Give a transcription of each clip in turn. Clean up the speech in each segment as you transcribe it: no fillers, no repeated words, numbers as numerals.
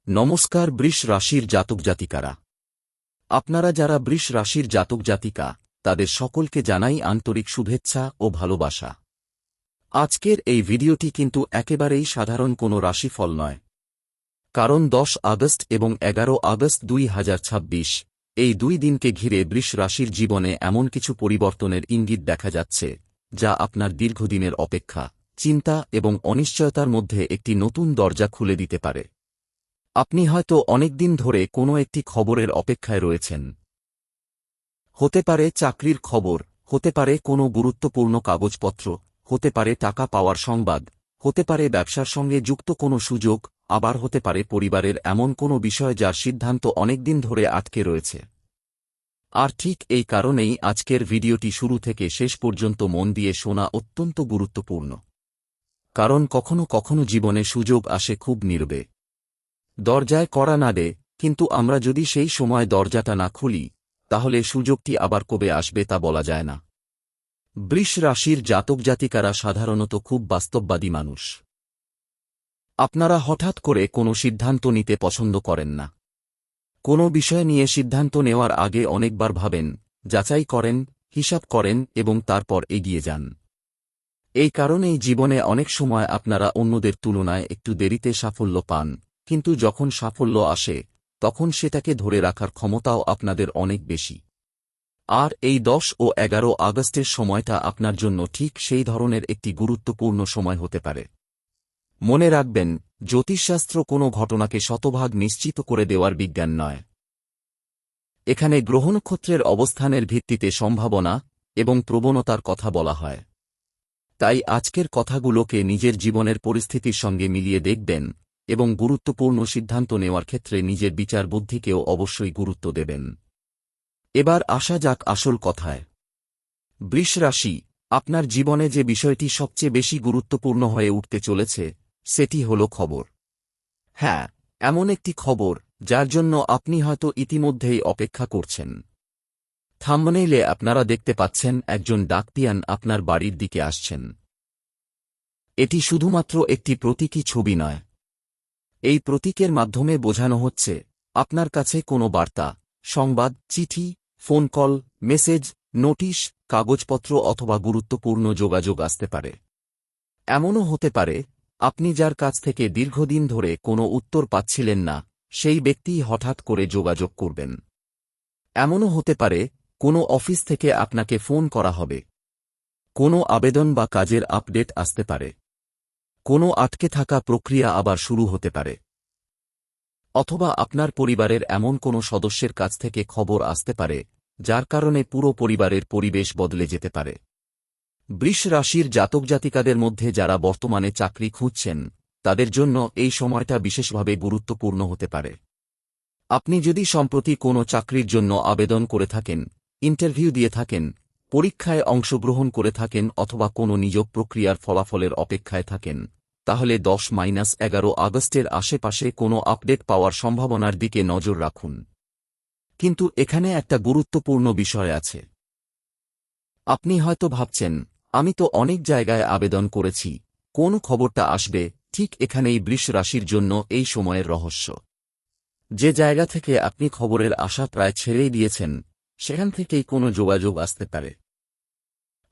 নমস্কার বৃষ রাশির জাতক জাতিকারা, আপনারা যারা বৃষ রাশির জাতক জাতিকা তাদের সকলকে জানাই আন্তরিক শুভেচ্ছা ও ভালোবাসা। আজকের এই ভিডিওটি কিন্তু একেবারেই সাধারণ কোনো রাশিফল নয়, কারণ 10 আগস্ট এবং 11 আগস্ট 2026 এই দুই দিনকে ঘিরে বৃষ রাশির জীবনে এমন কিছু পরিবর্তনের ইঙ্গিত দেখা যাচ্ছে যা আপনার দীর্ঘদিনের অপেক্ষা, চিন্তা এবং অনিশ্চয়তার মধ্যে একটি নতুন দরজা খুলে দিতে পারে। আপনি হয়তো অনেকদিন ধরে কোনো একটি খবরের অপেক্ষায় রয়েছেন। হতে পারে চাকরির খবর, হতে পারে কোনো গুরুত্বপূর্ণ কাগজপত্র, হতে পারে টাকা পাওয়ার সংবাদ, হতে পারে ব্যবসার সঙ্গে যুক্ত কোনো সুযোগ, আবার হতে পারে পরিবারের এমন কোনো বিষয় যার সিদ্ধান্ত অনেকদিন ধরে আটকে রয়েছে। আর ঠিক এই কারণেই আজকের ভিডিওটি শুরু থেকে শেষ পর্যন্ত মন দিয়ে শোনা অত্যন্ত গুরুত্বপূর্ণ। কারণ কখনো কখনো জীবনে সুযোগ আসে খুব নীরবে, দরজায় কড়া নাড়ে, কিন্তু আমরা যদি সেই সময় দরজাটা না খুলি তাহলে সুযোগটি আবার কবে আসবে তা বলা যায় না। বৃষ রাশির জাতক জাতিকারা সাধারণত খুব বাস্তববাদী মানুষ। আপনারা হঠাৎ করে কোনো সিদ্ধান্ত নিতে পছন্দ করেন না। কোনো বিষয় নিয়ে সিদ্ধান্ত নেওয়ার আগে অনেকবার ভাবেন, যাচাই করেন, হিসাব করেন এবং তারপর এগিয়ে যান। এই কারণেই জীবনে অনেক সময় আপনারা অন্যদের তুলনায় একটু দেরিতে সাফল্য পান, কিন্তু যখন সাফল্য আসে তখন সেটাকে ধরে রাখার ক্ষমতাও আপনাদের অনেক বেশি। আর এই 10 ও 11 আগস্টের সময়টা আপনার জন্য ঠিক সেই ধরনের একটি গুরুত্বপূর্ণ সময় হতে পারে। মনে রাখবেন, জ্যোতিষশাস্ত্র কোনো ঘটনাকে শতভাগ নিশ্চিত করে দেওয়ার বিজ্ঞান নয়। এখানে গ্রহ নক্ষত্রের অবস্থানের ভিত্তিতে সম্ভাবনা এবং প্রবণতার কথা বলা হয়। তাই আজকের কথাগুলোকে নিজের জীবনের পরিস্থিতির সঙ্গে মিলিয়ে দেখবেন এবং গুরুত্বপূর্ণ সিদ্ধান্ত নেওয়ার ক্ষেত্রে নিজের বিচার বুদ্ধিকেও অবশ্যই গুরুত্ব দেবেন। এবার আসা যাক আসল কথায়। বৃষ রাশি, আপনার জীবনে যে বিষয়টি সবচেয়ে বেশি গুরুত্বপূর্ণ হয়ে উঠতে চলেছে সেটি হল খবর। হ্যাঁ, এমন একটি খবর যার জন্য আপনি হয়তো ইতিমধ্যেই অপেক্ষা করছেন। থাম্বনেইলে আপনারা দেখতে পাচ্ছেন একজন ডাকপিয়ান আপনার বাড়ির দিকে আসছেন। এটি শুধুমাত্র একটি প্রতীকী ছবি নয়। এই প্রতীকের মাধ্যমে বোঝানো হচ্ছে আপনার কাছে কোনো বার্তা, সংবাদ, চিঠি, ফোন কল, মেসেজ, নোটিশ, কাগজপত্র অথবা গুরুত্বপূর্ণ যোগাযোগ আসতে পারে। এমনও হতে পারে আপনি যার কাছ থেকে দীর্ঘদিন ধরে কোনো উত্তর পাচ্ছিলেন না সেই ব্যক্তি হঠাৎ করে যোগাযোগ করবেন। এমনও হতে পারে কোনো অফিস থেকে আপনাকে ফোন করা হবে। কোনো আবেদন বা কাজের আপডেট আসতে পারে। কোনো আটকে থাকা প্রক্রিয়া আবার শুরু হতে পারে। অথবা আপনার পরিবারের এমন কোনো সদস্যের কাছ থেকে খবর আসতে পারে যার কারণে পুরো পরিবারের পরিবেশ বদলে যেতে পারে। বৃষ রাশির জাতক জাতিকাদের মধ্যে যারা বর্তমানে চাকরি খুঁজছেন তাদের জন্য এই সময়টা বিশেষভাবে গুরুত্বপূর্ণ হতে পারে। আপনি যদি সম্প্রতি কোনো চাকরির জন্য আবেদন করে থাকেন, ইন্টারভিউ দিয়ে থাকেন, পরীক্ষায় অংশগ্রহণ করে থাকেন অথবা কোনো নিয়োগ প্রক্রিয়ার ফলাফলের অপেক্ষায় থাকেন, তাহলে 10-11 আগস্টের আশেপাশে কোনো আপডেট পাওয়ার সম্ভাবনার দিকে নজর রাখুন। কিন্তু এখানে একটা গুরুত্বপূর্ণ বিষয় আছে। আপনি হয়তো ভাবছেন, আমি তো অনেক জায়গায় আবেদন করেছি, কোন খবরটা আসবে? ঠিক এখানেই বৃষ রাশির জন্য এই সময়ের রহস্য। যে জায়গা থেকে আপনি খবরের আশা প্রায় ছেড়েই দিয়েছেন সেখান থেকেই কোনো যোগাযোগ আসতে পারে।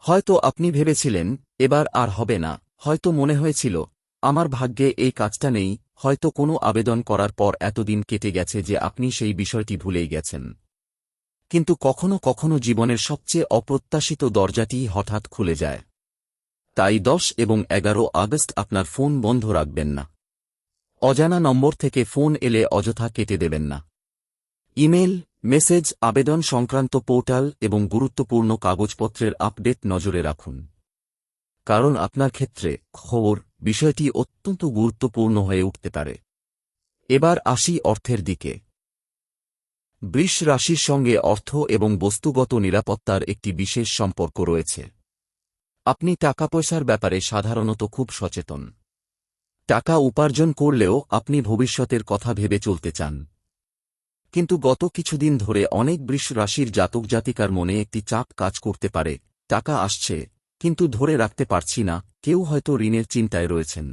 হয়তো আপনি ভেবেছিলেন এবার আর হবে না, হয়তো মনে হয়েছিল আমার ভাগ্যে এই কাজটা নেই, হয়তো কোনো আবেদন করার পর এতদিন কেটে গেছে যে আপনি সেই বিষয়টি ভুলেই গেছেন। কিন্তু কখনো কখনো জীবনের সবচেয়ে অপ্রত্যাশিত দরজাটি হঠাৎ খুলে যায়। তাই 10 এবং 11 আগস্ট আপনার ফোন বন্ধ রাখবেন না। অজানা নম্বর থেকে ফোন এলে অযথা কেটে দেবেন না। ইমেল, মেসেজ, আবেদন সংক্রান্ত পোর্টাল এবং গুরুত্বপূর্ণ কাগজপত্রের আপডেট নজরে রাখুন। কারণ আপনার ক্ষেত্রে খবর বিষয়টি অত্যন্ত গুরুত্বপূর্ণ হয়ে উঠতে পারে। এবার আসি অর্থের দিকে। বৃষ রাশির সঙ্গে অর্থ এবং বস্তুগত নিরাপত্তার একটি বিশেষ সম্পর্ক রয়েছে। আপনি টাকা পয়সার ব্যাপারে সাধারণত খুব সচেতন। টাকা উপার্জন করলেও আপনি ভবিষ্যতের কথা ভেবে চলতে চান। কিন্তু গত কিছুদিন ধরে অনেক বৃষ রাশির জাতক জাতিকার মনে একটি চাপ কাজ করতে পারে, টাকা আসছে কিন্তু ধরে রাখতে পারছি না। কেউ হয়তো ঋণের চিন্তায় রয়েছেন,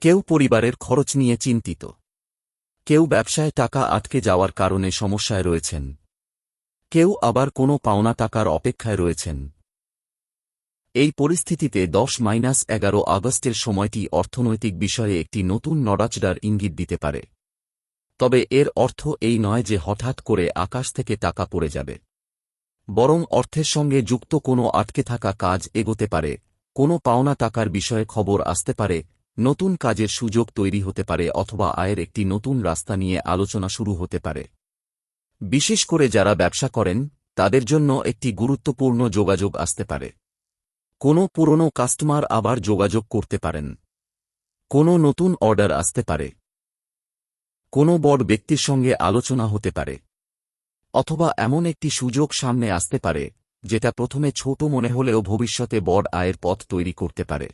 কেউ পরিবারের খরচ নিয়ে চিন্তিত। কেউ ব্যবসায় টাকা আটকে যাওয়ার কারণে সমস্যায় রয়েছেন, কেউ আবার কোনো পাওনা টাকার অপেক্ষায় রয়েছেন। এই পরিস্থিতিতে 10-11 আগস্টের সময়টি অর্থনৈতিক বিষয়ে একটি নতুন নড়াচড়ার ইঙ্গিত দিতে পারে। তবে এর অর্থ এই নয় যে হঠাৎ করে আকাশ থেকে টাকা পড়ে যাবে, বরং অর্থের সঙ্গে যুক্ত কোনো আটকে থাকা কাজ এগোতে পারে, কোনো পাওনা টাকার বিষয়ে খবর আসতে পারে, নতুন কাজের সুযোগ তৈরি হতে পারে অথবা আয়ের একটি নতুন রাস্তা নিয়ে আলোচনা শুরু হতে পারে। বিশেষ করে যারা ব্যবসা করেন তাদের জন্য একটি গুরুত্বপূর্ণ যোগাযোগ আসতে পারে। কোনো পুরনো কাস্টমার আবার যোগাযোগ করতে পারেন, কোনো নতুন অর্ডার আসতে পারে, কোনো বড় ব্যক্তির সঙ্গে আলোচনা হতে পারে, অথবা এমন একটি সুযোগ সামনে আসতে পারে যেটা প্রথমে ছোট মনে হলেও ভবিষ্যতে বড় আয়ের পথ তৈরি করতে পারে।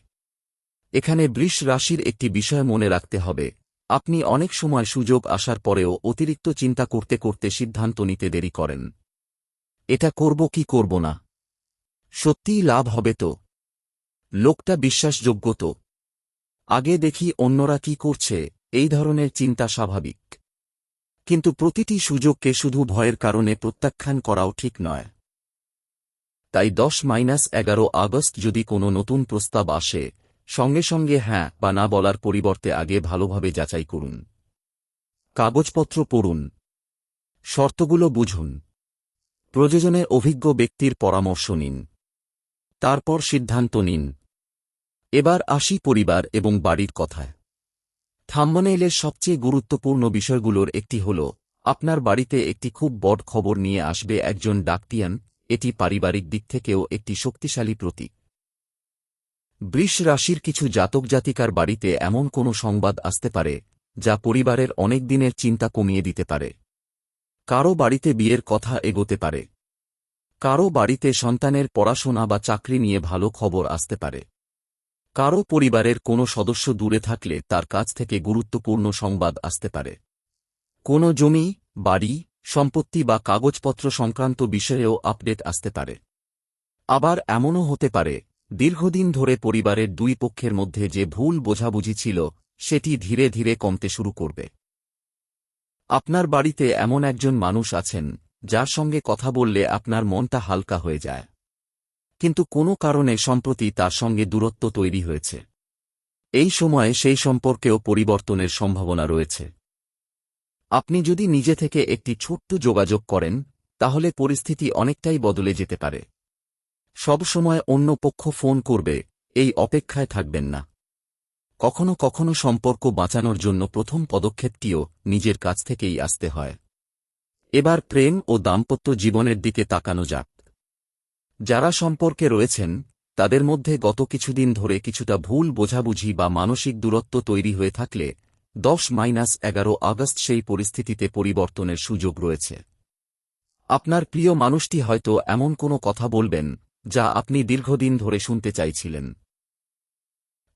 এখানে বৃষ রাশির একটি বিষয় মনে রাখতে হবে, আপনি অনেক সময় সুযোগ আসার পরেও অতিরিক্ত চিন্তা করতে করতে সিদ্ধান্ত নিতে দেরি করেন। এটা করব কি করব না, সত্যিই লাভ হবে তো, লোকটা বিশ্বাসযোগ্য তো, আগে দেখি অন্যরা কি করছে, এই ধরনের চিন্তা স্বাভাবিক। কিন্তু প্রতিটি সুযোগকে শুধু ভয়ের কারণে প্রত্যাখ্যান করাও ঠিক নয়। তাই 10-11 আগস্ট যদি কোনো নতুন প্রস্তাব আসে, সঙ্গে সঙ্গে হ্যাঁ বা না বলার পরিবর্তে আগে ভালোভাবে যাচাই করুন, কাগজপত্র পড়ুন, শর্তগুলো বুঝুন, প্রয়োজনে অভিজ্ঞ ব্যক্তির পরামর্শ নিন, তারপর সিদ্ধান্ত নিন। এবার আসি পরিবার এবং বাড়ির কথায়। থাম্বনেইলের সবচেয়ে গুরুত্বপূর্ণ বিষয়গুলোর একটি হল, আপনার বাড়িতে একটি খুব বড় খবর নিয়ে আসবে একজন ডাক্তিয়ান। এটি পারিবারিক দিক থেকেও একটি শক্তিশালী প্রতীক। বৃষ রাশির কিছু জাতক জাতিকার বাড়িতে এমন কোনো সংবাদ আসতে পারে যা পরিবারের অনেক দিনের চিন্তা কমিয়ে দিতে পারে। কারো বাড়িতে বিয়ের কথা এগোতে পারে, কারো বাড়িতে সন্তানের পড়াশোনা বা চাকরি নিয়ে ভালো খবর আসতে পারে, কারো পরিবারের কোনো সদস্য দূরে থাকলে তার কাছ থেকে গুরুত্বপূর্ণ সংবাদ আসতে পারে। কোনো জমি, বাড়ি, সম্পত্তি বা কাগজপত্র সংক্রান্ত বিষয়েও আপডেট আসতে পারে। আবার এমনও হতে পারে দীর্ঘদিন ধরে পরিবারের দুই পক্ষের মধ্যে যে ভুল বোঝাবুঝি ছিল সেটি ধীরে ধীরে কমতে শুরু করবে। আপনার বাড়িতে এমন একজন মানুষ আছেন যার সঙ্গে কথা বললে আপনার মনটা হালকা হয়ে যায়, কিন্তু কোনো কারণে সম্প্রতি তার সঙ্গে দূরত্ব তৈরি হয়েছে। এই সময়ে সেই সম্পর্কেও পরিবর্তনের সম্ভাবনা রয়েছে। আপনি যদি নিজে থেকে একটি ছোট্ট যোগাযোগ করেন তাহলে পরিস্থিতি অনেকটাই বদলে যেতে পারে। সব সময় অন্য পক্ষ ফোন করবে এই অপেক্ষায় থাকবেন না। কখনো কখনো সম্পর্ক বাঁচানোর জন্য প্রথম পদক্ষেপটিও নিজের কাছ থেকেই আসতে হয়। এবার প্রেম ও দাম্পত্য জীবনের দিকে তাকানো যাক। যারা সম্পর্কে রয়েছেন তাদের মধ্যে গত কিছুদিন ধরে কিছুটা ভুল বোঝাবুঝি বা মানসিক দূরত্ব তৈরি হয়ে থাকলে 10-11 আগস্ট সেই পরিস্থিতিতে পরিবর্তনের সুযোগ রয়েছে। আপনার প্রিয় মানুষটি হয়তো এমন কোনো কথা বলবেন যা আপনি দীর্ঘদিন ধরে শুনতে চাইছিলেন।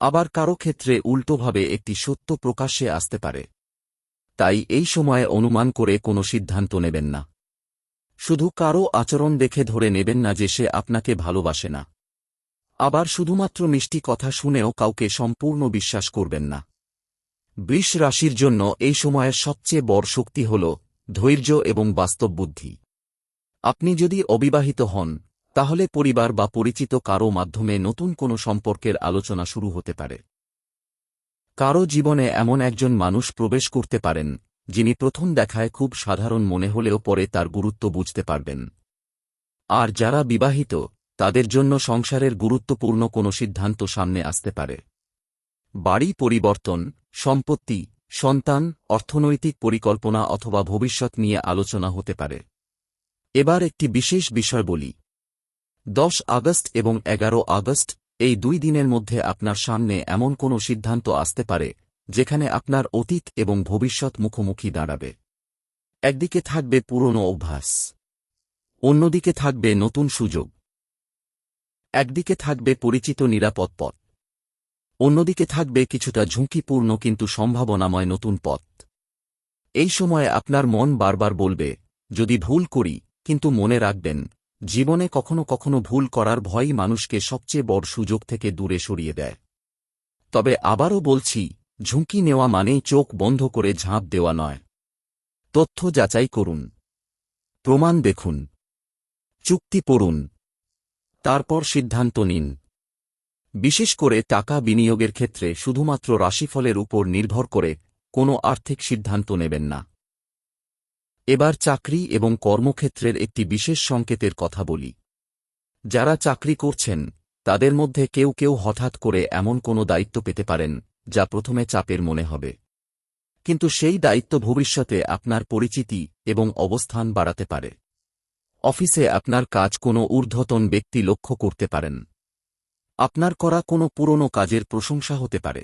আবার কারো ক্ষেত্রে উল্টোভাবে একটি সত্য প্রকাশ্যে আসতে পারে। তাই এই সময়ে অনুমান করে কোনো সিদ্ধান্ত নেবেন না। শুধু কারো আচরণ দেখে ধরে নেবেন না যে সে আপনাকে ভালোবাসে না। আবার শুধুমাত্র মিষ্টি কথা শুনেও কাউকে সম্পূর্ণ বিশ্বাস করবেন না। বৃষ রাশির জন্য এই সময়ের সবচেয়ে বড় শক্তি হল ধৈর্য এবং বাস্তব বুদ্ধি। আপনি যদি অবিবাহিত হন তাহলে পরিবার বা পরিচিত কারো মাধ্যমে নতুন কোনো সম্পর্কের আলোচনা শুরু হতে পারে। কারো জীবনে এমন একজন মানুষ প্রবেশ করতে পারেন যিনি প্রথম দেখায় খুব সাধারণ মনে হলেও পরে তার গুরুত্ব বুঝতে পারবেন। আর যারা বিবাহিত তাদের জন্য সংসারের গুরুত্বপূর্ণ কোনো সিদ্ধান্ত সামনে আসতে পারে। বাড়ি পরিবর্তন, সম্পত্তি, সন্তান, অর্থনৈতিক পরিকল্পনা অথবা ভবিষ্যৎ নিয়ে আলোচনা হতে পারে। এবার একটি বিশেষ বিষয় বলি। 10 আগস্ট এবং 11 আগস্ট এই দুই দিনের মধ্যে আপনার সামনে এমন কোনো সিদ্ধান্ত আসতে পারে যেখানে আপনার অতীত এবং ভবিষ্যৎ মুখোমুখি দাঁড়াবে। একদিকে থাকবে পুরনো অভ্যাস, অন্যদিকে থাকবে নতুন সুযোগ। একদিকে থাকবে পরিচিত নিরাপদ পথ, অন্যদিকে থাকবে কিছুটা ঝুঁকিপূর্ণ কিন্তু সম্ভাবনাময় নতুন পথ। এই সময়ে আপনার মন বারবার বলবে যদি ভুল করি, কিন্তু মনে রাখবেন জীবনে কখনো কখনো ভুল করার ভয়ই মানুষকে সবচেয়ে বড় সুযোগ থেকে দূরে সরিয়ে দেয়। তবে আবারও বলছি, ঝুঁকি নেওয়া মানেই চোখ বন্ধ করে ঝাঁপ দেওয়া নয়। তথ্য যাচাই করুন, প্রমাণ দেখুন, চুক্তি পড়ুন, তারপর সিদ্ধান্ত নিন। বিশেষ করে টাকা বিনিয়োগের ক্ষেত্রে শুধুমাত্র রাশিফলের উপর নির্ভর করে কোনো আর্থিক সিদ্ধান্ত নেবেন না। এবার চাকরি এবং কর্মক্ষেত্রের একটি বিশেষ সংকেতের কথা বলি। যারা চাকরি করছেন তাদের মধ্যে কেউ কেউ হঠাৎ করে এমন কোনো দায়িত্ব পেতে পারেন যা প্রথমে চাপের মনে হবে, কিন্তু সেই দায়িত্ব ভবিষ্যতে আপনার পরিচিতি এবং অবস্থান বাড়াতে পারে। অফিসে আপনার কাজ কোনো ঊর্ধ্বতন ব্যক্তি লক্ষ্য করতে পারেন। আপনার করা কোনো পুরনো কাজের প্রশংসা হতে পারে।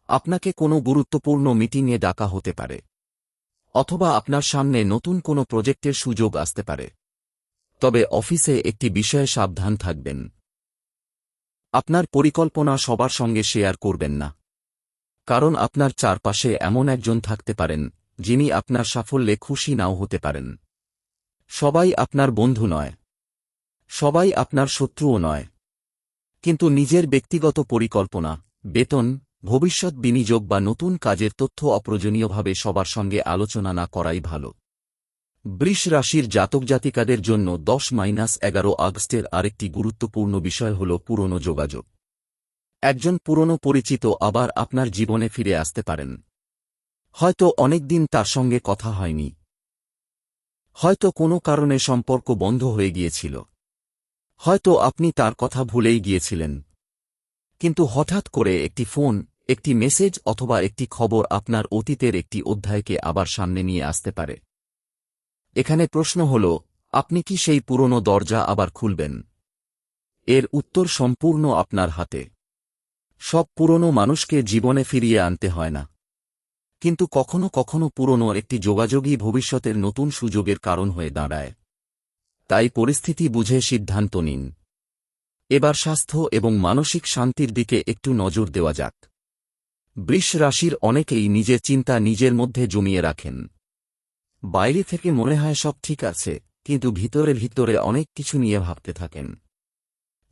আপনাকে কোনো গুরুত্বপূর্ণ মিটিংয়ে ডাকা হতে পারে, অথবা আপনার সামনে নতুন কোনো প্রজেক্টের সুযোগ আসতে পারে। তবে অফিসে একটি বিষয়ে সাবধান থাকবেন। আপনার পরিকল্পনা সবার সঙ্গে শেয়ার করবেন না, কারণ আপনার চারপাশে এমন একজন থাকতে পারেন যিনি আপনার সাফল্যে খুশি নাও হতে পারেন। সবাই আপনার বন্ধু নয়, সবাই আপনার শত্রুও নয়, কিন্তু নিজের ব্যক্তিগত পরিকল্পনা, বেতন, ভবিষ্যৎ বিনিয়োগ বা নতুন কাজের তথ্য অপ্রয়োজনীয়ভাবে সবার সঙ্গে আলোচনা না করাই ভালো। বৃষ রাশির জাতক জাতিকাদের জন্য 10-11 আগস্টের আরেকটি গুরুত্বপূর্ণ বিষয় হল পুরনো যোগাযোগ। একজন পুরনো পরিচিত আবার আপনার জীবনে ফিরে আসতে পারেন। হয়তো অনেকদিন তার সঙ্গে কথা হয়নি, হয়তো কোনো কারণে সম্পর্ক বন্ধ হয়ে গিয়েছিল, হয়তো আপনি তার কথা ভুলেই গিয়েছিলেন, কিন্তু হঠাৎ করে একটি ফোন, একটি মেসেজ অথবা একটি খবর আপনার অতীতের একটি অধ্যায়কে আবার সামনে নিয়ে আসতে পারে। এখানে প্রশ্ন হল, আপনি কি সেই পুরনো দরজা আবার খুলবেন? এর উত্তর সম্পূর্ণ আপনার হাতে। সব পুরনো মানুষকে জীবনে ফিরিয়ে আনতে হয় না, কিন্তু কখনো কখনো পুরনো একটি যোগাযোগই ভবিষ্যতের নতুন সুযোগের কারণ হয়ে দাঁড়ায়। তাই পরিস্থিতি বুঝে সিদ্ধান্ত নিন। এবার স্বাস্থ্য এবং মানসিক শান্তির দিকে একটু নজর দেওয়া যাক। বৃষ রাশির অনেকেই নিজের চিন্তা নিজের মধ্যে জমিয়ে রাখেন। বাইরে থেকে মনে হয় সব ঠিক আছে, কিন্তু ভিতরে ভিতরে অনেক কিছু নিয়ে ভাবতে থাকেন।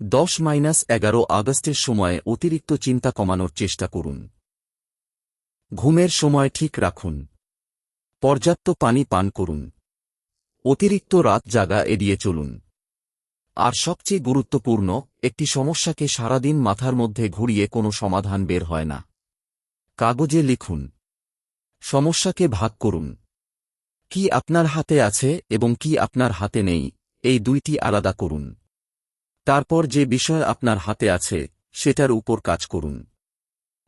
10-11 আগস্টের সময়ে অতিরিক্ত চিন্তা কমানোর চেষ্টা করুন। ঘুমের সময় ঠিক রাখুন। পর্যাপ্ত পানি পান করুন। অতিরিক্ত রাত জাগা এড়িয়ে চলুন। আর সবচেয়ে গুরুত্বপূর্ণ, একটি সমস্যাকে সারাদিন মাথার মধ্যে ঘুরিয়ে কোনো সমাধান বের হয় না। কাগজে লিখুন। সমস্যাকে ভাগ করুন। কি আপনার হাতে আছে এবং কি আপনার হাতে নেই, এই দুইটি আলাদা করুন। তারপর যে বিষয় আপনার হাতে আছে সেটার উপর কাজ করুন।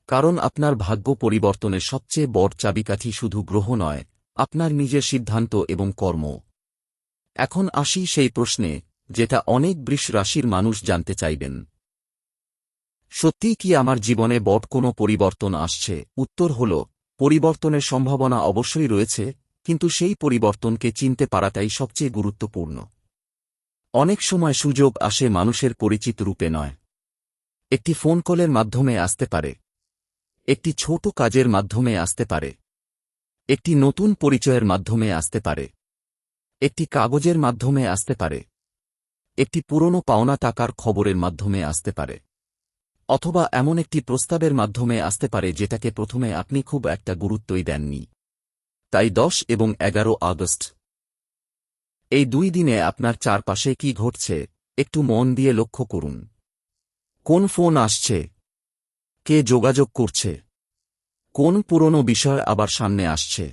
কারণ আপনার ভাগ্য পরিবর্তনের সবচেয়ে বড় চাবিকাঠি শুধু গ্রহ নয়, আপনার নিজের সিদ্ধান্ত এবং কর্ম। এখন আসি সেই প্রশ্নে যেটা অনেক বৃষ রাশির মানুষ জানতে চাইবেন। সত্যিই কি আমার জীবনে বড় কোনো পরিবর্তন আসছে? উত্তর হল, পরিবর্তনের সম্ভাবনা অবশ্যই রয়েছে, কিন্তু সেই পরিবর্তনকে চিনতে পারাটাই সবচেয়ে গুরুত্বপূর্ণ। অনেক সময় সুযোগ আসে মানুষের পরিচিত রূপে নয়। একটি ফোন কলের মাধ্যমে আসতে পারে, একটি ছোট কাজের মাধ্যমে আসতে পারে, একটি নতুন পরিচয়ের মাধ্যমে আসতে পারে, একটি কাগজের মাধ্যমে আসতে পারে, একটি পুরনো পাওনা টাকার খবরের মাধ্যমে আসতে পারে, অথবা এমন একটি প্রস্তাবের মাধ্যমে আসতে পারে যেটাকে প্রথমে আপনি খুব একটা গুরুত্বই দেননি। তাই 10 এবং 11 আগস্ট, এই দুই দিনে আপনার চারপাশে কি ঘটছে একটু মন দিয়ে লক্ষ্য করুন। কোন ফোন আসছে? কে যোগাযোগ করছে? কোন পুরনো বিষয় আবার সামনে আসছে?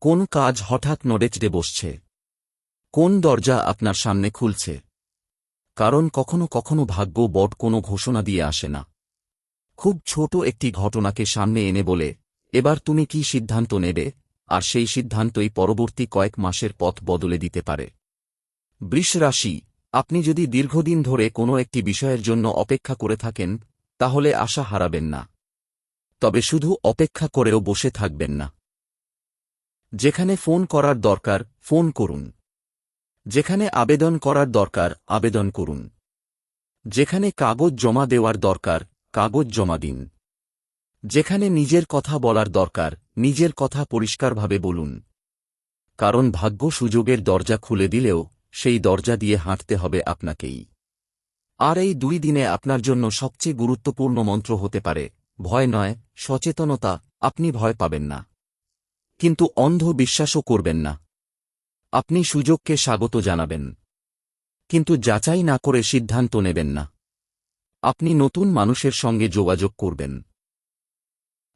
কোন কাজ হঠাৎ নড়েচড়ে বসছে? কোন দরজা আপনার সামনে খুলছে? কারণ কখনো কখনো ভাগ্য বড় কোনো ঘোষণা দিয়ে আসে না, খুব ছোট একটি ঘটনাকে সামনে এনে বলে, এবার তুমি কি সিদ্ধান্ত নেবে, আর সেই সিদ্ধান্তই পরবর্তী কয়েক মাসের পথ বদলে দিতে পারে। বৃষ রাশি, আপনি যদি দীর্ঘদিন ধরে কোনো একটি বিষয়ের জন্য অপেক্ষা করে থাকেন তাহলে আশা হারাবেন না, তবে শুধু অপেক্ষা করেও বসে থাকবেন না। যেখানে ফোন করার দরকার ফোন করুন, যেখানে আবেদন করার দরকার আবেদন করুন, যেখানে কাগজ জমা দেওয়ার দরকার কাগজ জমা দিন, যেখানে নিজের কথা বলার দরকার নিজের কথা পরিষ্কারভাবে বলুন। কারণ ভাগ্য সুযোগের দরজা খুলে দিলেও সেই দরজা দিয়ে হাঁটতে হবে আপনাকেই। আর এই দুই দিনে আপনার জন্য সবচেয়ে গুরুত্বপূর্ণ মন্ত্র হতে পারে, ভয় নয়, সচেতনতা। আপনি ভয় পাবেন না। কিন্তু অন্ধ বিশ্বাসও করবেন না। আপনি সুযোগকে স্বাগত জানাবেন, কিন্তু যাচাই না করে সিদ্ধান্ত নেবেন না। আপনি নতুন মানুষের সঙ্গে যোগাযোগ করবেন,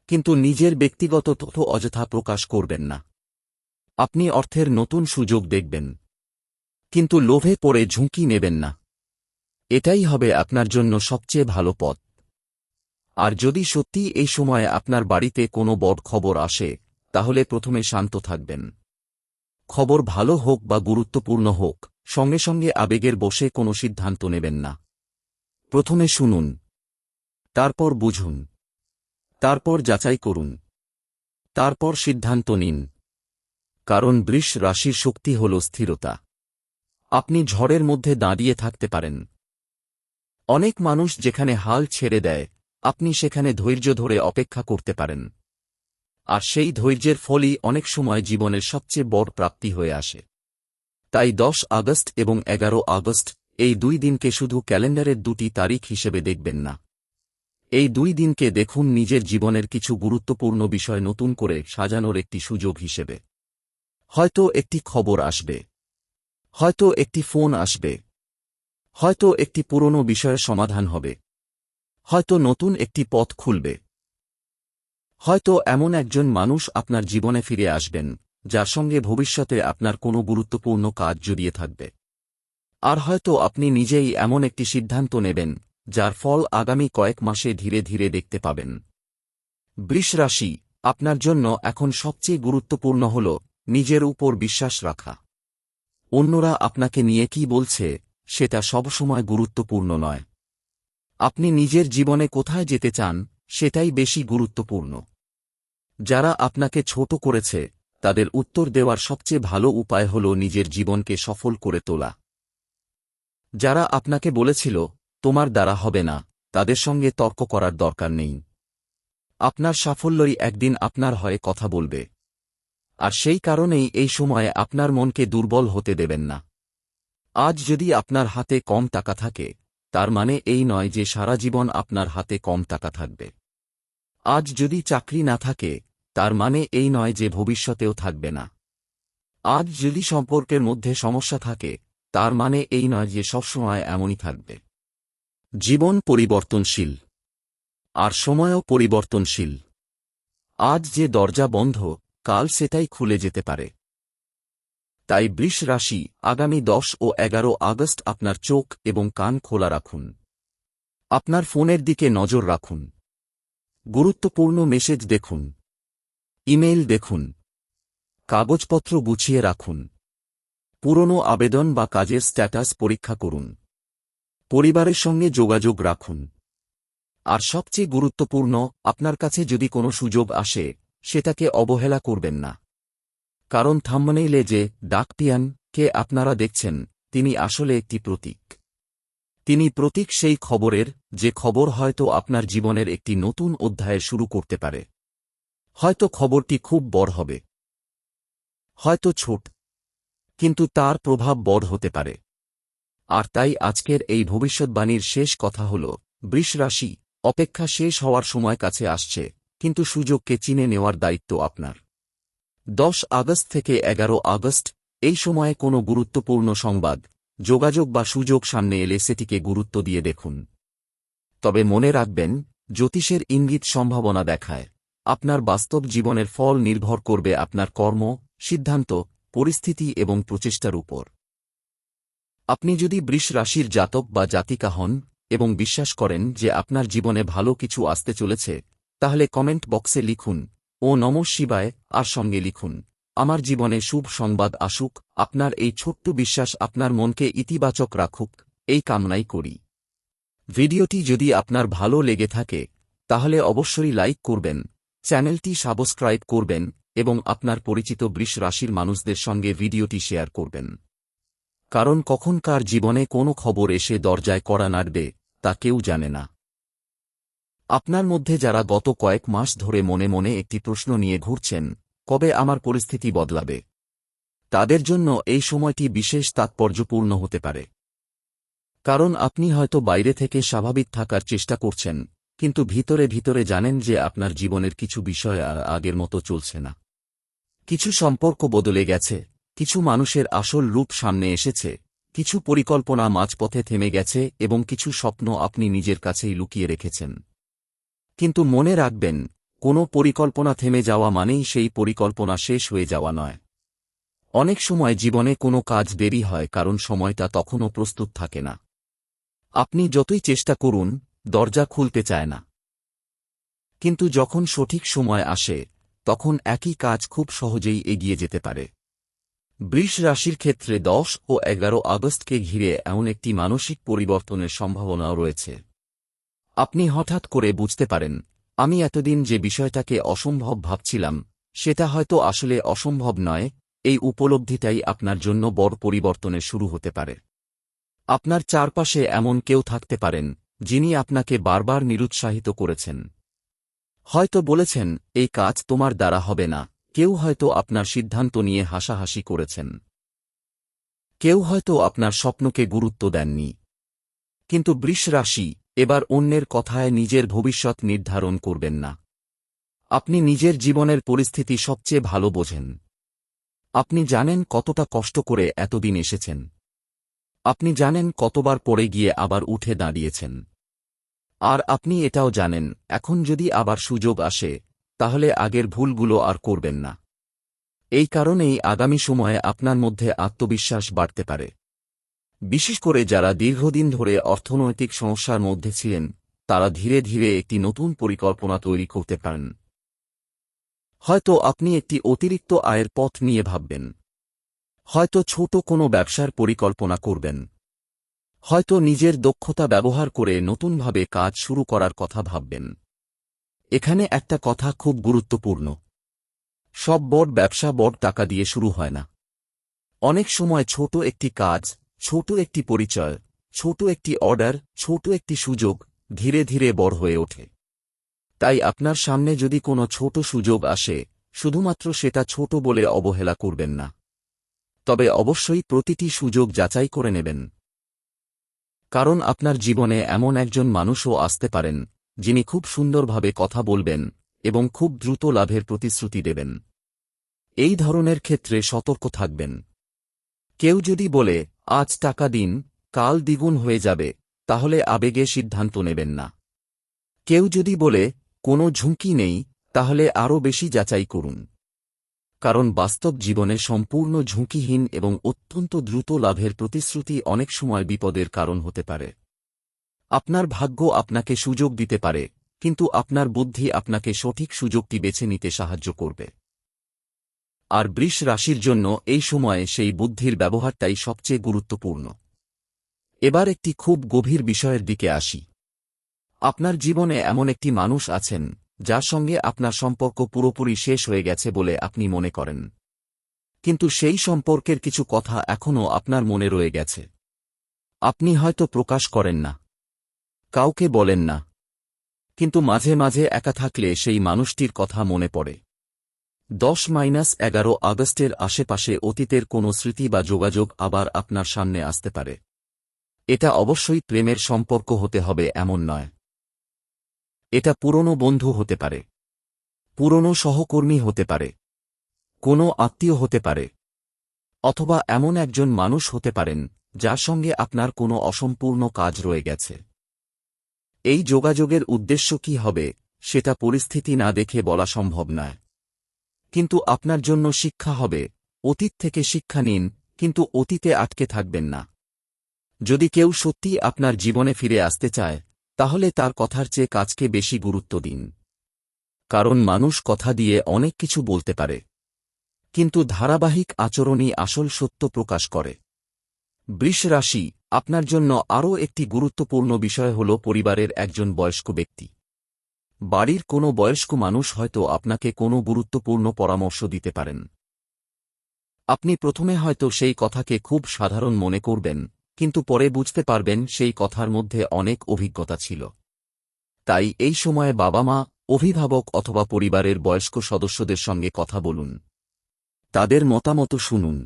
কিন্তু নিজের ব্যক্তিগত তথ্য অযথা প্রকাশ করবেন না। আপনি অর্থের নতুন সুযোগ দেখবেন, কিন্তু লোভে পড়ে ঝুঁকি নেবেন না। এটাই হবে আপনার জন্য সবচেয়ে ভালো পথ। আর যদি সত্যি এই সময়ে আপনার বাড়িতে কোনো বড় খবর আসে, তাহলে প্রথমে শান্ত থাকবেন। খবর ভালো হোক বা গুরুত্বপূর্ণ হোক, সঙ্গে সঙ্গে আবেগের বশে কোনো সিদ্ধান্ত নেবেন না। প্রথমে শুনুন, তারপর বুঝুন, তারপর যাচাই করুন, তারপর সিদ্ধান্ত নিন। কারণ বৃষ রাশির শক্তি হল স্থিরতা। আপনি ঝড়ের মধ্যে দাঁড়িয়ে থাকতে পারেন। অনেক মানুষ যেখানে হাল ছেড়ে দেয়, আপনি সেখানে ধৈর্য ধরে অপেক্ষা করতে পারেন। আর সেই ধৈর্যের ফলই অনেক সময় জীবনের সবচেয়ে বড় প্রাপ্তি হয়ে আসে। তাই 10 আগস্ট এবং 11 আগস্ট এই দুই দিনকে শুধু ক্যালেন্ডারের দুটি তারিখ হিসেবে দেখবেন না। এই দুই দিনকে দেখুন নিজের জীবনের কিছু গুরুত্বপূর্ণ বিষয় নতুন করে সাজানোর একটি সুযোগ হিসেবে। হয়তো একটি খবর আসবে, হয়তো একটি ফোন আসবে, হয়তো একটি পুরনো বিষয়ের সমাধান হবে, হয়তো নতুন একটি পথ খুলবে, হয়তো এমন একজন মানুষ আপনার জীবনে ফিরে আসবেন যার সঙ্গে ভবিষ্যতে আপনার কোনো গুরুত্বপূর্ণ কাজ জড়িয়ে থাকবে। আর হয়তো আপনি নিজেই এমন একটি সিদ্ধান্ত নেবেন যার ফল আগামী কয়েক মাসে ধীরে ধীরে দেখতে পাবেন। বৃষ রাশি, আপনার জন্য এখন সবচেয়ে গুরুত্বপূর্ণ হল নিজের উপর বিশ্বাস রাখা। অন্যরা আপনাকে নিয়ে কি বলছে সেটা সবসময় গুরুত্বপূর্ণ নয়। আপনি নিজের জীবনে কোথায় যেতে চান সেটাই বেশি গুরুত্বপূর্ণ। যারা আপনাকে ছোট করেছে তাদের উত্তর দেওয়ার সবচেয়ে ভালো উপায় হল নিজের জীবনকে সফল করে তোলা। যারা আপনাকে বলেছিল তোমার দ্বারা হবে না, তাদের সঙ্গে তর্ক করার দরকার নেই। আপনার সাফল্যই একদিন আপনার হয়ে কথা বলবে। আর সেই কারণেই এই সময়ে আপনার মনকে দুর্বল হতে দেবেন না। আজ যদি আপনার হাতে কম টাকা থাকে, তার মানে এই নয় যে সারা জীবন আপনার হাতে কম টাকা থাকবে। আজ যদি চাকরি না থাকে, তার মানে এই নয় যে ভবিষ্যতেও থাকবে না। আজ যদি সম্পর্কের মধ্যে সমস্যা থাকে, তার মানে এই নয় যে সবসময় এমনই থাকবে। জীবন পরিবর্তনশীল, আর সময়ও পরিবর্তনশীল। আজ যে দরজা বন্ধ, কাল সেটাই খুলে যেতে পারে। তাই বৃষ রাশি, আগামী 10 ও 11 আগস্ট আপনার চোখ এবং কান খোলা রাখুন। আপনার ফোনের দিকে নজর রাখুন। গুরুত্বপূর্ণ মেসেজ দেখুন, ইমেইল দেখুন, কাগজপত্র গুছিয়ে রাখুন। পুরনো আবেদন বা কাজের স্ট্যাটাস পরীক্ষা করুন। পরিবারের সঙ্গে যোগাযোগ রাখুন। আর সবচেয়ে গুরুত্বপূর্ণ, আপনার কাছে যদি কোনো সুযোগ আসে, সেটাকে অবহেলা করবেন না। কারণ থাম্বনেইলে যে ডাকপিয়ান কে আপনারা দেখছেন, তিনি আসলে একটি প্রতীক। তিনি প্রতীক সেই খবরের, যে খবর হয়তো আপনার জীবনের একটি নতুন অধ্যায় শুরু করতে পারে। হয়তো খবরটি খুব বড় হবে, হয়তো ছোট, কিন্তু তার প্রভাব বড় হতে পারে। আর তাই আজকের এই ভবিষ্যৎবাণীর শেষ কথা হল, বৃষ রাশি, অপেক্ষা শেষ হওয়ার সময় কাছে আসছে, কিন্তু সুযোগকে চিনে নেওয়ার দায়িত্ব আপনার। 10 আগস্ট থেকে 11 আগস্ট এই সময়ে কোনো গুরুত্বপূর্ণ সংবাদ, যোগাযোগ বা সুযোগ সামনে এলে সেটিকে গুরুত্ব দিয়ে দেখুন। তবে মনে রাখবেন, জ্যোতিষের ইঙ্গিত সম্ভাবনা দেখায়। আপনার বাস্তব জীবনের ফল নির্ভর করবে আপনার কর্ম, সিদ্ধান্ত, পরিস্থিতি এবং প্রচেষ্টার উপর। আপনি যদি বৃষ রাশির জাতক বা জাতিকা হন এবং বিশ্বাস করেন যে আপনার জীবনে ভালো কিছু আসতে চলেছে, তাহলে কমেন্ট বক্সে লিখুন ও নমঃ শিবায়, আর সঙ্গে লিখুন আমার জীবনে শুভ সংবাদ আসুক। আপনার এই ছোট্ট বিশ্বাস আপনার মনকে ইতিবাচক রাখুক, এই কামনাই করি। ভিডিওটি যদি আপনার ভালো লেগে থাকে, তাহলে অবশ্যই লাইক করবেন, চ্যানেলটি সাবস্ক্রাইব করবেন এবং আপনার পরিচিত বৃষ রাশির মানুষদের সঙ্গে ভিডিওটি শেয়ার করবেন। কারণ কখন কার জীবনে কোনো খবর এসে দরজায় কড়া নাড়বে, তা কেউ জানে না। আপনার মধ্যে যারা গত কয়েক মাস ধরে মনে মনে একটি প্রশ্ন নিয়ে ঘুরছেন, কবে আমার পরিস্থিতি বদলাবে, তাদের জন্য এই সময়টি বিশেষ তাৎপর্যপূর্ণ হতে পারে। কারণ আপনি হয়তো বাইরে থেকে স্বাভাবিক থাকার চেষ্টা করছেন, কিন্তু ভিতরে ভিতরে জানেন যে আপনার জীবনের কিছু বিষয় আর আগের মতো চলছে না। কিছু সম্পর্ক বদলে গেছে, কিছু মানুষের আসল রূপ সামনে এসেছে, কিছু পরিকল্পনা মাঝপথে থেমে গেছে এবং কিছু স্বপ্ন আপনি নিজের কাছেই লুকিয়ে রেখেছেন। কিন্তু মনে রাখবেন, কোনো পরিকল্পনা থেমে যাওয়া মানেই সেই পরিকল্পনা শেষ হয়ে যাওয়া নয়। অনেক সময় জীবনে কোনো কাজ দেরি হয় কারণ সময়টা তখনও প্রস্তুত থাকে না। আপনি যতই চেষ্টা করুন, দরজা খুলতে চায় না। কিন্তু যখন সঠিক সময় আসে, তখন একই কাজ খুব সহজেই এগিয়ে যেতে পারে। বৃষ রাশির ক্ষেত্রে 10 ও 11 আগস্টকে ঘিরে এমন একটি মানসিক পরিবর্তনের সম্ভাবনাও রয়েছে। আপনি হঠাৎ করে বুঝতে পারেন, আমি এতদিন যে বিষয়টাকে অসম্ভব ভাবছিলাম, সেটা হয়তো আসলে অসম্ভব নয়। এই উপলব্ধিটাই আপনার জন্য বড় পরিবর্তনের শুরু হতে পারে। আপনার চারপাশে এমন কেউ থাকতে পারেন, যিনি আপনাকে বারবার নিরুৎসাহিত করেছেন। হয়তো বলেছেন, এই কাজ তোমার দ্বারা হবে না। কেউ হয়তো আপনার সিদ্ধান্ত নিয়ে হাসাহাসি করেছেন। কেউ হয়তো আপনার স্বপ্নকে গুরুত্ব দেননি। কিন্তু বৃষ রাশি, এবার অন্যের কথায় নিজের ভবিষ্যৎ নির্ধারণ করবেন না। আপনি নিজের জীবনের পরিস্থিতি সবচেয়ে ভালো বোঝেন। আপনি জানেন কতটা কষ্ট করে এতদিন এসেছেন। আপনি জানেন কতবার পড়ে গিয়ে আবার উঠে দাঁড়িয়েছেন। আর আপনি এটাও জানেন, এখন যদি আবার সুযোগ আসে, তাহলে আগের ভুলগুলো আর করবেন না। এই কারণেই আগামী সময়ে আপনার মধ্যে আত্মবিশ্বাস বাড়তে পারে। বিশেষ করে যারা দীর্ঘদিন ধরে অর্থনৈতিক সমস্যার মধ্যে ছিলেন, তারা ধীরে ধীরে একটি নতুন পরিকল্পনা তৈরি করতে পারেন। হয়তো আপনি একটি অতিরিক্ত আয়ের পথ নিয়ে ভাববেন। হয়তো ছোট কোনো ব্যবসার পরিকল্পনা করবেন। হয়তো নিজের দক্ষতা ব্যবহার করে নতুনভাবে কাজ শুরু করার কথা ভাববেন। এখানে একটা কথা খুব গুরুত্বপূর্ণ। সব বড় ব্যবসা বড় টাকা দিয়ে শুরু হয় না। অনেক সময় ছোট একটি কাজ, ছোট একটি পরিচয়, ছোট একটি অর্ডার, ছোট একটি সুযোগ ধীরে ধীরে বড় হয়ে ওঠে। তাই আপনার সামনে যদি কোনো ছোট সুযোগ আসে, শুধুমাত্র সেটা ছোট বলে অবহেলা করবেন না। তবে অবশ্যই প্রতিটি সুযোগ যাচাই করে নেবেন। কারণ আপনার জীবনে এমন একজন মানুষও আসতে পারেন, যিনি খুব সুন্দরভাবে কথা বলবেন এবং খুব দ্রুত লাভের প্রতিশ্রুতি দেবেন। এই ধরনের ক্ষেত্রে সতর্ক থাকবেন। কেউ যদি বলে, আজ টাকা দিন, কাল দ্বিগুণ হয়ে যাবে, তাহলে আবেগে সিদ্ধান্ত নেবেন না। কেউ যদি বলে, কোনো ঝুঁকি নেই, তাহলে আরও বেশি যাচাই করুন। কারণ বাস্তব জীবনে সম্পূর্ণ ঝুঁকিহীন এবং অত্যন্ত দ্রুত লাভের প্রতিশ্রুতি অনেক সময় বিপদের কারণ হতে পারে। আপনার ভাগ্য আপনাকে সুযোগ দিতে পারে, কিন্তু আপনার বুদ্ধি আপনাকে সঠিক সুযোগটি বেছে নিতে সাহায্য করবে। আর বৃষ রাশির জন্য এই সময়ে সেই বুদ্ধির ব্যবহারটাই সবচেয়ে গুরুত্বপূর্ণ। এবার একটি খুব গভীর বিষয়ের দিকে আসি। আপনার জীবনে এমন একটি মানুষ আছেন, যার সঙ্গে আপনার সম্পর্ক পুরোপুরি শেষ হয়ে গেছে বলে আপনি মনে করেন। কিন্তু সেই সম্পর্কের কিছু কথা এখনও আপনার মনে রয়ে গেছে। আপনি হয়তো প্রকাশ করেন না, কাউকে বলেন না, কিন্তু মাঝে মাঝে একা থাকলে সেই মানুষটির কথা মনে পড়ে। 10-11 আগস্টের আশেপাশে অতীতের কোনো স্মৃতি বা যোগাযোগ আবার আপনার সামনে আসতে পারে। এটা অবশ্যই প্রেমের সম্পর্ক হতে হবে এমন নয়। এটা পুরনো বন্ধু হতে পারে, পুরনো সহকর্মী হতে পারে, কোনো আত্মীয় হতে পারে, অথবা এমন একজন মানুষ হতে পারেন, যার সঙ্গে আপনার কোনো অসম্পূর্ণ কাজ রয়ে গেছে। এই যোগাযোগের উদ্দেশ্য কী হবে, সেটা পরিস্থিতি না দেখে বলা সম্ভব নয়। কিন্তু আপনার জন্য শিক্ষা হবে। অতীত থেকে শিক্ষা নিন, কিন্তু অতীতে আটকে থাকবেন না। যদি কেউ সত্যিই আপনার জীবনে ফিরে আসতে চায়, তাহলে তার কথার চেয়ে কাজকে বেশি গুরুত্ব দিন। কারণ মানুষ কথা দিয়ে অনেক কিছু বলতে পারে, কিন্তু ধারাবাহিক আচরণই আসল সত্য প্রকাশ করে। বৃষ রাশি, আপনার জন্য আরও একটি গুরুত্বপূর্ণ বিষয় হল পরিবারের একজন বয়স্ক ব্যক্তি। বাড়ির কোনো বয়স্ক মানুষ হয়তো আপনাকে কোনো গুরুত্বপূর্ণ পরামর্শ দিতে পারেন। আপনি প্রথমে হয়তো সেই কথাকে খুব সাধারণ মনে করবেন, কিন্তু পরে বুঝতে পারবেন সেই কথার মধ্যে অনেক অভিজ্ঞতা ছিল। তাই এই সময়ে বাবা-মা, অভিভাবক অথবা পরিবারের বয়স্ক সদস্যদের সঙ্গে কথা বলুন। তাদের মতামত শুনুন।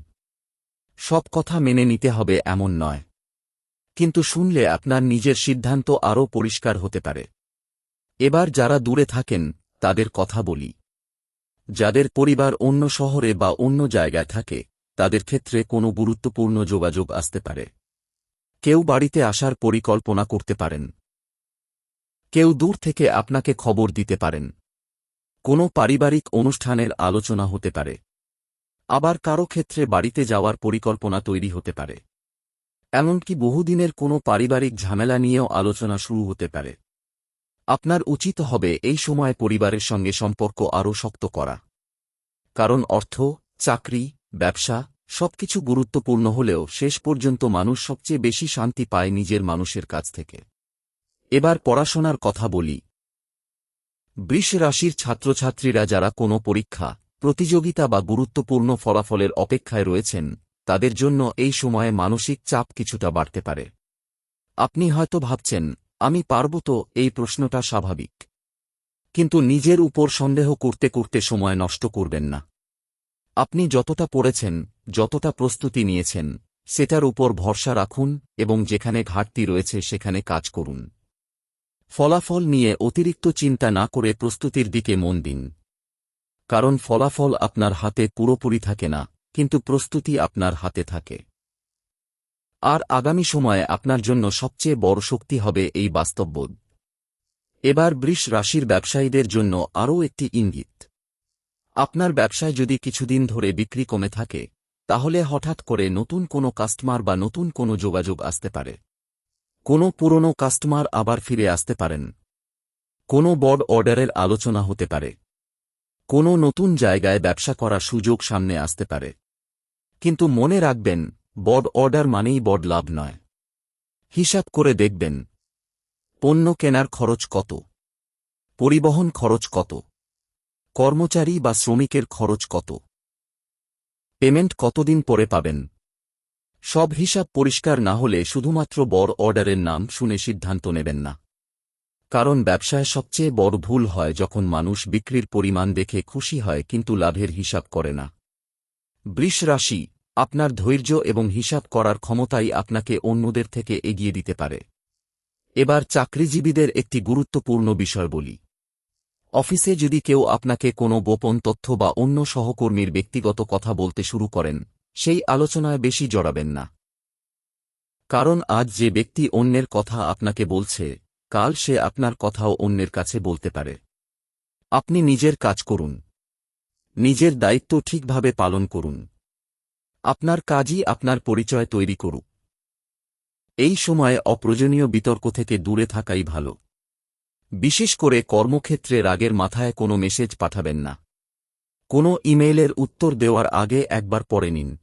সব কথা মেনে নিতে হবে এমন নয়, কিন্তু শুনলে আপনার নিজের সিদ্ধান্ত আরও পরিষ্কার হতে পারে। এবার যারা দূরে থাকেন, তাদের কথা বলি। যাদের পরিবার অন্য শহরে বা অন্য জায়গায় থাকে তাদের ক্ষেত্রে কোনো গুরুত্বপূর্ণ যোগাযোগ আসতে পারে। কেউ বাড়িতে আসার পরিকল্পনা করতে পারেন। কেউ দূর থেকে আপনাকে খবর দিতে পারেন। কোনো পারিবারিক অনুষ্ঠানের আলোচনা হতে পারে। আবার কারো ক্ষেত্রে বাড়িতে যাওয়ার পরিকল্পনা তৈরি হতে পারে। এমনকি বহুদিনের কোনো পারিবারিক ঝামেলা নিয়েও আলোচনা শুরু হতে পারে। আপনার উচিত হবে এই সময় পরিবারের সঙ্গে সম্পর্ক আরও শক্ত করা। কারণ অর্থ, চাকরি, ব্যবসা সবকিছু গুরুত্বপূর্ণ হলেও শেষ পর্যন্ত মানুষ সবচেয়ে বেশি শান্তি পায় নিজের মানুষের কাছ থেকে। এবার পড়াশোনার কথা বলি। বৃষ রাশির ছাত্রছাত্রীরা যারা কোনো পরীক্ষা, প্রতিযোগিতা বা গুরুত্বপূর্ণ ফলাফলের অপেক্ষায় রয়েছেন তাদের জন্য এই সময়ে মানসিক চাপ কিছুটা বাড়তে পারে। আপনি হয়তো ভাবছেন, আমি পারব তো? এই প্রশ্নটা স্বাভাবিক। কিন্তু নিজের উপর সন্দেহ করতে করতে সময় নষ্ট করবেন না। আপনি যতটা পড়েছেন, যতটা প্রস্তুতি নিয়েছেন সেটার উপর ভরসা রাখুন এবং যেখানে ঘাটতি রয়েছে সেখানে কাজ করুন। ফলাফল নিয়ে অতিরিক্ত চিন্তা না করে প্রস্তুতির দিকে মন দিন। কারণ ফলাফল আপনার হাতে পুরোপুরি থাকে না, কিন্তু প্রস্তুতি আপনার হাতে থাকে। আর আগামী সময়ে আপনার জন্য সবচেয়ে বড় শক্তি হবে এই বাস্তববোধ। এবার বৃষ রাশির ব্যবসায়ীদের জন্য আরও একটি ইঙ্গিত। আপনার ব্যবসায় যদি কিছুদিন ধরে বিক্রি কমে থাকে তাহলে হঠাৎ করে নতুন কোনো কাস্টমার বা নতুন কোনো যোগাযোগ আসতে পারে। কোনো পুরনো কাস্টমার আবার ফিরে আসতে পারেন। কোনো বড় অর্ডারের আলোচনা হতে পারে। কোনো নতুন জায়গায় ব্যবসা করার সুযোগ সামনে আসতে পারে। কিন্তু মনে রাখবেন, বড় অর্ডার মানেই বড় লাভ নয়। হিসাব করে দেখবেন, পণ্য কেনার খরচ কত, পরিবহন খরচ কত, কর্মচারী বা শ্রমিকের খরচ কত, পেমেন্ট কতদিন পরে পাবেন। সব হিসাব পরিষ্কার না হলে শুধুমাত্র বড় অর্ডারের নাম শুনে সিদ্ধান্ত নেবেন না। কারণ ব্যবসায় সবচেয়ে বড় ভুল হয় যখন মানুষ বিক্রির পরিমাণ দেখে খুশি হয় কিন্তু লাভের হিসাব করে না। বৃষ রাশি, আপনার ধৈর্য এবং হিসাব করার ক্ষমতাই আপনাকে অন্যদের থেকে এগিয়ে দিতে পারে। এবার চাকরিজীবীদের একটি গুরুত্বপূর্ণ বিষয় বলি। অফিসে যদি কেউ আপনাকে কোনো গোপন তথ্য বা অন্য সহকর্মীর ব্যক্তিগত কথা বলতে শুরু করেন, সেই আলোচনায় বেশি জড়াবেন না। কারণ আজ যে ব্যক্তি অন্যের কথা আপনাকে বলছে, কাল সে আপনার কথাও অন্যের কাছে বলতে পারে। আপনি নিজের কাজ করুন। নিজের দায়িত্ব ঠিকভাবে পালন করুন। আপনার কাজই আপনার পরিচয় তৈরি করুক। এই সময়ে অপ্রয়োজনীয় বিতর্ক থেকে দূরে থাকাই ভালো। বিশেষ করে কর্মক্ষেত্রে রাগের মাথায় কোনো মেসেজ পাঠাবেন না। কোনো ইমেইলের উত্তর দেওয়ার আগে একবার পড়ে নিন।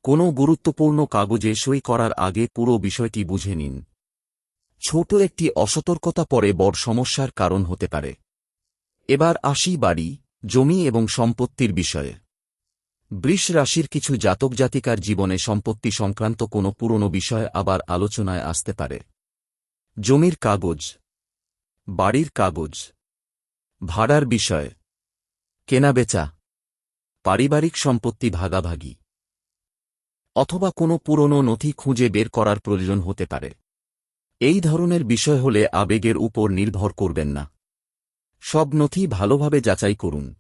কোনো গুরুত্বপূর্ণ কাগজে সই করার আগে পুরো বিষয়টি বুঝে নিন। ছোট একটি অসতর্কতা পরে বড় সমস্যার কারণ হতে পারে। এবার আসি বাড়ি, জমি এবং সম্পত্তির বিষয়ে। বৃষ রাশির কিছু জাতক জাতিকার জীবনে সম্পত্তি সংক্রান্ত কোনো পুরনো বিষয় আবার আলোচনায় আসতে পারে। জমির কাগজ, বাড়ির কাগজ, ভাড়ার বিষয়, কেনাবেচা, পারিবারিক সম্পত্তি ভাগাভাগি, অথবা কোনো পুরনো নথি খুঁজে বের করার প্রয়োজন হতে পারে। এই ধরনের বিষয় হলে আবেগের উপর নির্ভর করবেন না। সব নথি ভালোভাবে যাচাই করুন।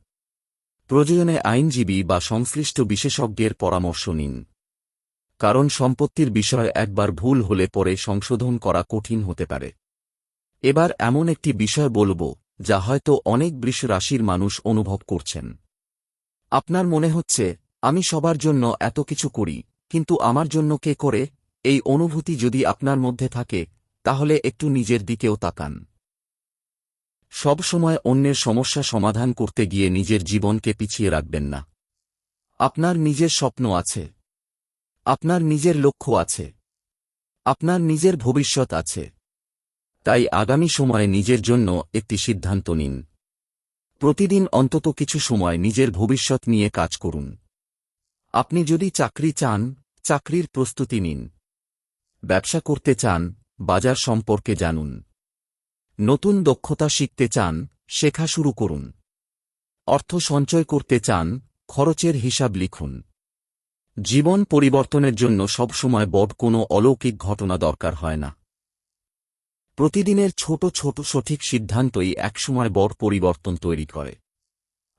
প্রয়োজনে আইনজীবী বা সংশ্লিষ্ট বিশেষজ্ঞের পরামর্শ নিন। কারণ সম্পত্তির বিষয় একবার ভুল হলে পরে সংশোধন করা কঠিন হতে পারে। এবার এমন একটি বিষয় বলবো যা হয়তো অনেক বৃষ রাশির মানুষ অনুভব করছেন। আপনার মনে হচ্ছে, আমি সবার জন্য এত কিছু করি, কিন্তু আমার জন্য কে করে? এই অনুভূতি যদি আপনার মধ্যে থাকে তাহলে একটু নিজের দিকেও তাকান। সব সময় অন্যের সমস্যা সমাধান করতে গিয়ে নিজের জীবনকে পিছিয়ে রাখবেন না। আপনার নিজের স্বপ্ন আছে। আপনার নিজের লক্ষ্য আছে। আপনার নিজের ভবিষ্যৎ আছে। তাই আগামী সময়ে নিজের জন্য একটি সিদ্ধান্ত নিন। প্রতিদিন অন্তত কিছু সময় নিজের ভবিষ্যৎ নিয়ে কাজ করুন। আপনি যদি চাকরি চান, চাকরির প্রস্তুতি নিন। ব্যবসা করতে চান, বাজার সম্পর্কে জানুন। নতুন দক্ষতা শিখতে চান, শেখা শুরু করুন। অর্থ সঞ্চয় করতে চান, খরচের হিসাব লিখুন। জীবন পরিবর্তনের জন্য সবসময় বড় কোনো অলৌকিক ঘটনা দরকার হয় না। প্রতিদিনের ছোট ছোট সঠিক সিদ্ধান্তই একসময় বড় পরিবর্তন তৈরি করে।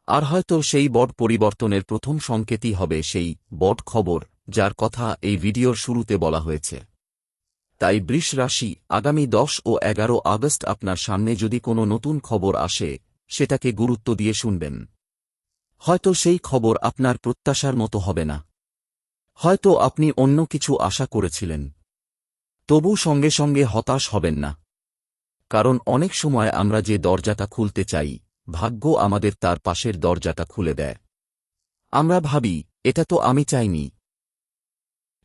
আর হয়তো সেই বড় পরিবর্তনের প্রথম সংকেতই হবে সেই বড় খবর যার কথা এই ভিডিওর শুরুতে বলা হয়েছে। তাই বৃষ রাশি, আগামী 10 ও 11 আগস্ট আপনার সামনে যদি কোনো নতুন খবর আসে, সেটাকে গুরুত্ব দিয়ে শুনবেন। হয়তো সেই খবর আপনার প্রত্যাশার মতো হবে না। হয়তো আপনি অন্য কিছু আশা করেছিলেন। তবু সঙ্গে সঙ্গে হতাশ হবেন না। কারণ অনেক সময় আমরা যে দরজাটা খুলতে চাই, ভাগ্য আমাদের তার পাশের দরজাটা খুলে দেয়। আমরা ভাবি, এটা তো আমি চাইনি।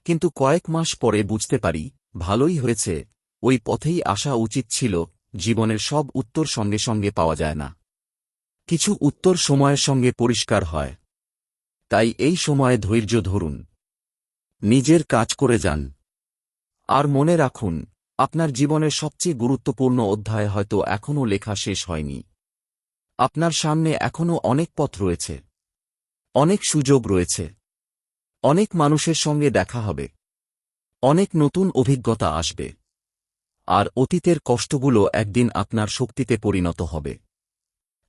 কিন্তু কয়েক মাস পরে বুঝতে পারি, ভালোই হয়েছে, ওই পথেই আসা উচিত ছিল। জীবনের সব উত্তর সঙ্গে সঙ্গে পাওয়া যায় না। কিছু উত্তর সময়ের সঙ্গে পরিষ্কার হয়। তাই এই সময়ে ধৈর্য ধরুন। নিজের কাজ করে যান। আর মনে রাখুন, আপনার জীবনের সবচেয়ে গুরুত্বপূর্ণ অধ্যায় হয়তো এখনও লেখা শেষ হয়নি। আপনার সামনে এখনও অনেক পথ রয়েছে। অনেক সুযোগ রয়েছে। অনেক মানুষের সঙ্গে দেখা হবে। অনেক নতুন অভিজ্ঞতা আসবে। আর অতীতের কষ্টগুলো একদিন আপনার শক্তিতে পরিণত হবে।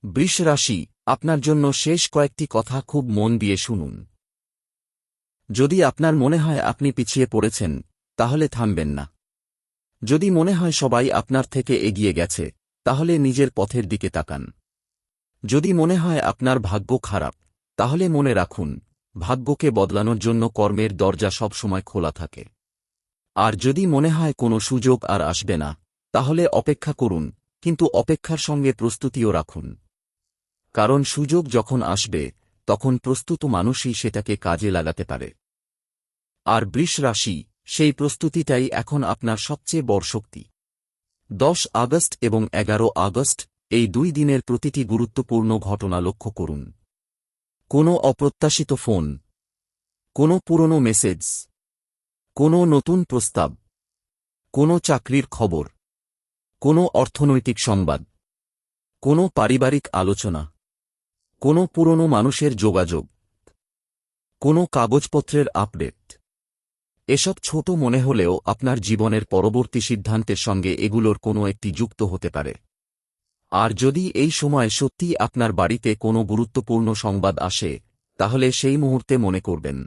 বৃষ রাশি, আপনার জন্য শেষ কয়েকটি কথা খুব মন দিয়ে শুনুন। যদি আপনার মনে হয় আপনি পিছিয়ে পড়েছেন, তাহলে থামবেন না। যদি মনে হয় সবাই আপনার থেকে এগিয়ে গেছে, তাহলে নিজের পথের দিকে তাকান। যদি মনে হয় আপনার ভাগ্য খারাপ, তাহলে মনে রাখুন, ভাগ্যকে বদলানোর জন্য কর্মের দরজা সবসময় খোলা থাকে। আর যদি মনে হয় কোনো সুযোগ আর আসবে না, তাহলে অপেক্ষা করুন, কিন্তু অপেক্ষার সঙ্গে প্রস্তুতিও রাখুন। কারণ সুযোগ যখন আসবে, তখন প্রস্তুত মানুষই সেটাকে কাজে লাগাতে পারে। আর বৃষ রাশি, সেই প্রস্তুতিটাই এখন আপনার সবচেয়ে বড় শক্তি। 10 আগস্ট এবং 11 আগস্ট, এই 2 দিনের প্রতিটি গুরুত্বপূর্ণ ঘটনা লক্ষ্য করুন। কোনো অপ্রত্যাশিত ফোন, কোনো পুরনো মেসেজ, কোনো নতুন প্রস্তাব, কোনো চাকরির খবর, কোনো অর্থনৈতিক সংবাদ, কোনো পারিবারিক আলোচনা, কোনো পুরনো মানুষের যোগাযোগ, কোনো কাগজপত্রের আপডেট। এসব ছোট মনে হলেও আপনার জীবনের পরবর্তী সিদ্ধান্তের সঙ্গে এগুলোর কোনো একটি যুক্ত হতে পারে। আর যদি এই সময় সত্যিই আপনার বাড়িতে কোনো গুরুত্বপূর্ণ সংবাদ আসে, তাহলে সেই মুহূর্তে মনে করবেন,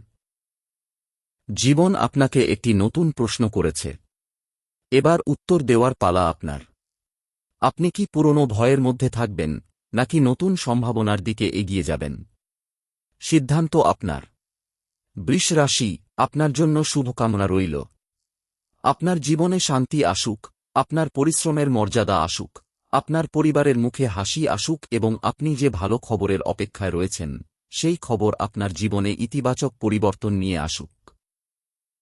জীবন আপনাকে একটি নতুন প্রশ্ন করেছে। এবার উত্তর দেওয়ার পালা আপনার। আপনি কি পুরনো ভয়ের মধ্যে থাকবেন, নাকি নতুন সম্ভাবনার দিকে এগিয়ে যাবেন? সিদ্ধান্ত আপনার। বৃষ রাশি, আপনার জন্য শুভকামনা রইল। আপনার জীবনে শান্তি আসুক, আপনার পরিশ্রমের মর্যাদা আসুক, আপনার পরিবারের মুখে হাসি আসুক এবং আপনি যে ভালো খবরের অপেক্ষায় রয়েছেন, সেই খবর আপনার জীবনে ইতিবাচক পরিবর্তন নিয়ে আসুক।